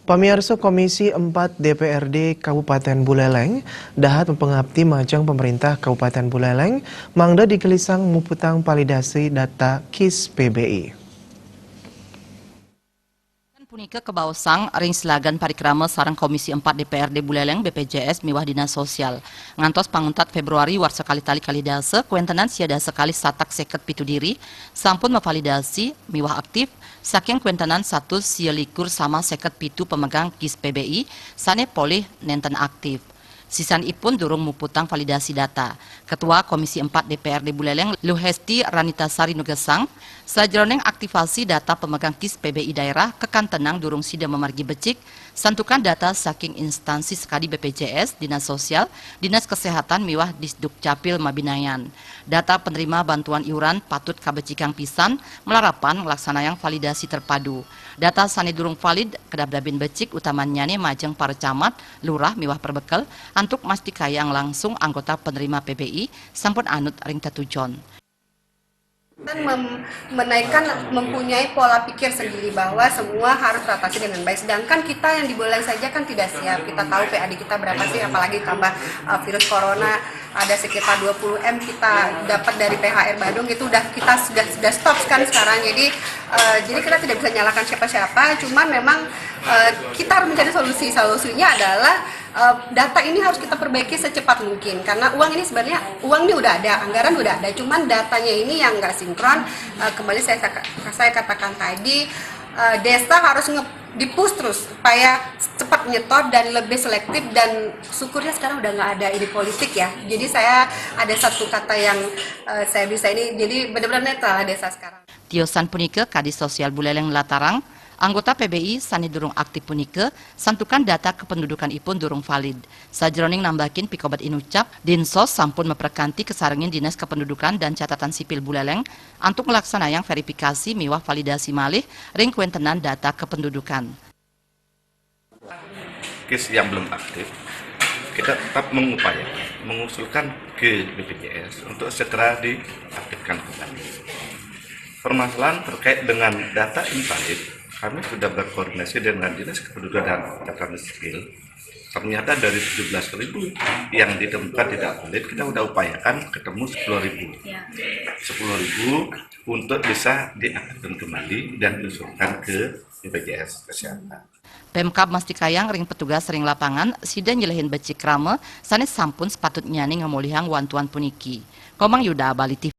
Pamirsa Komisi 4 DPRD Kabupaten Buleleng dahat mempengabdi majang pemerintah Kabupaten Buleleng mangda dikelisang muputang validasi data KIS PBI. Punika kebausang ring selagan parikrama sarang Komisi 4 DPRD Buleleng BPJS miwah Dinas Sosial. Ngantos panguntat Februari war sekali tali kalidase kuentenan siada sekali satak seket pitu diri sampun memvalidasi miwah aktif saking kuentenan 1 sielikur sama seket pitu pemegang KIS PBI sane polih nenten aktif. Sisan ipun durung muputang validasi data. Ketua Komisi 4 DPRD Buleleng Luhesti Ranitasari Nugesang sajroning aktivasi data pemegang KIS PBI daerah kekantenang durung sida memargi becik santukan data saking instansi sekadi BPJS, Dinas Sosial, Dinas Kesehatan miwah Disduk Capil Mabinayan. Data penerima bantuan iuran patut kabecikang pisan melarapan ngelaksanayang validasi terpadu. Data sane durung valid kedabdabin becik utamanya majeng para camat, lurah miwah perbekel antuk mastikayang langsung anggota penerima PBI sampun anut ring tatujon. Menaikkan mempunyai pola pikir sendiri bahwa semua harus teratasi dengan baik. Sedangkan kita yang di Buleleng saja kan tidak siap. Kita tahu PAD kita berapa sih, apalagi tambah virus corona ada sekitar 20M kita dapat dari PHR Badung, itu kita sudah stop kan sekarang. Jadi kita tidak bisa nyalakan siapa-siapa. Cuman memang kita harus mencari solusi. Solusinya adalah data ini harus kita perbaiki secepat mungkin karena uang ini sebenarnya udah ada, anggaran udah ada, cuman datanya ini yang nggak sinkron. Kembali saya katakan tadi, desa harus di-push terus supaya cepat nyetor dan lebih selektif, dan syukurnya sekarang udah nggak ada ini politik ya. Jadi saya ada satu kata yang saya bisa ini, jadi benar-benar netral desa sekarang. Tiosan punike Kadis Sosial Buleleng Latarang anggota PBI sani durung aktif punike santukan data kependudukan ipun durung valid. Sajroning nambakin pikobat inucap, Dinsos sampun memperkanti kesarengin Dinas Kependudukan dan Catatan Sipil Buleleng untuk melaksanakan verifikasi miwah validasi malih ring kuentenan data kependudukan. KIS yang belum aktif, kita tetap mengusulkan ke BPJS untuk segera diaktifkan kembali. Permasalahan terkait dengan data invalid, kami sudah berkoordinasi dengan Dinas Kependudukan dan Catatan Sipil. Ternyata dari 17.000 yang ditemukan tidak valid, kita sudah upayakan ketemu 10.000. 10.000 untuk bisa diaktifkan kembali dan diusulkan ke BPJS Kesehatan. Pemkab mastikayang ring petugas ring lapangan sida nyelehin becik rame sanes sampun sepatutnya nih ngemulihang wantuan puniki. Komang Yuda Bali TV.